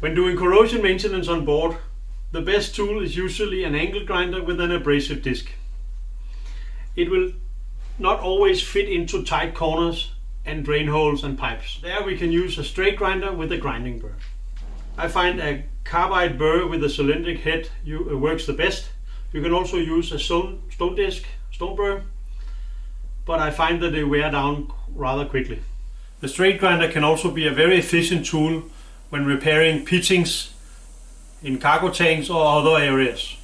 When doing corrosion maintenance on board, the best tool is usually an angle grinder with an abrasive disc. It will not always fit into tight corners and drain holes and pipes. There we can use a straight grinder with a grinding burr. I find a carbide burr with a cylindric head works the best. You can also use a stone burr, but I find that they wear down rather quickly. The straight grinder can also be a very efficient tool when repairing pitchings in cargo tanks or other areas.